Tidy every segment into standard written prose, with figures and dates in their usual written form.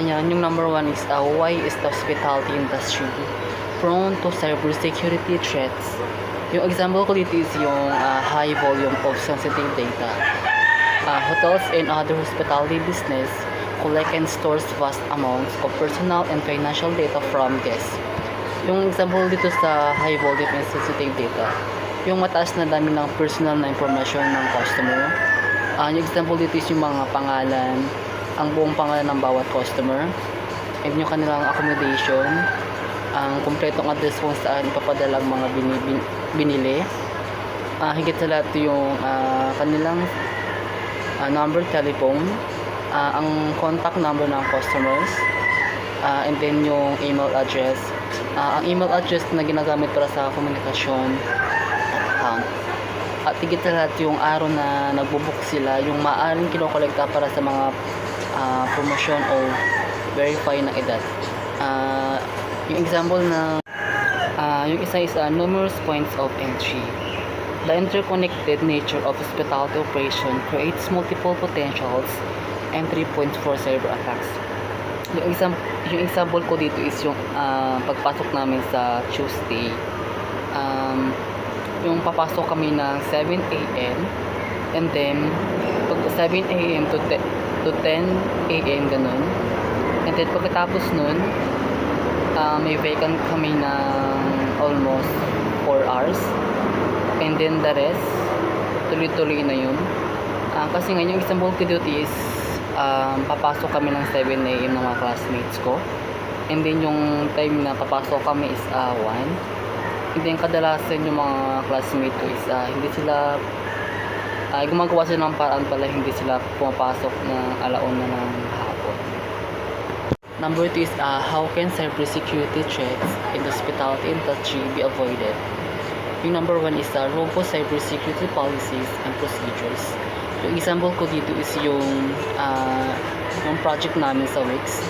Yan, yung number one is why is the hospitality industry prone to cybersecurity threats? Yung example ko dito is yung high volume of sensitive data. Hotels and other hospitality business collect and stores vast amounts of personal and financial data from guests. Yung example dito sa high volume and sensitive data, yung mataas na dami ng personal na information ng customer. Yung example dito is yung mga pangalan, ang buong pangalan ng bawat customer, and yung kanilang accommodation, ang kumpletong address kung saan ipapadala ang mga binili. Higit sa lahat yung kanilang number telephone, ang contact number ng customers, and then yung email address. Ang email address na ginagamit para sa komunikasyon at account. At higit sa lahat yung araw na nagbubook sila, yung maaaring kinokolekta para sa mga promosyon o verify na edad. Yung example na yung isa is numerous points of entry. The interconnected nature of hospitality operation creates multiple potentials entry points for cyber attacks. Yung example ko dito is yung pagpasok namin sa Tuesday. Yung papasok kami ng 7 a.m. and then 7 a.m. to 10 a.m. ganun. And then pagkatapos nun, may vacant kami ng almost 4 hours. And then the rest, tuloy-tuloy na yun. Kasi nga yung example ko dito is papasok kami ng 7 a.m. ng mga classmates ko. And then yung time na papasok kami is 1. And then kadalasan yung mga classmates ko is hindi sila gumagawa sila ng paraan pala, hindi sila pumapasok ng alauna ng hapon. Number 2 is how can cybersecurity threats in the hospitality industry be avoided? Yung number 1 is robust cybersecurity policies and procedures. Yung example ko dito is yung project namin sa Wix.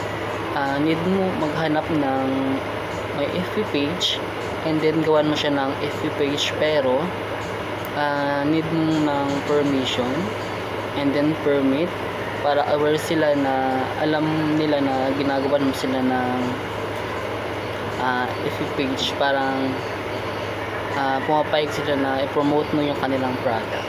Need mo maghanap ng may FB page and then gawan mo siya ng FB page, pero need mo ng permission and then permit para aware sila na alam nila na ginagawan mo sila ng FB page, parang pumapayag sila na i-promote mo yung kanilang product.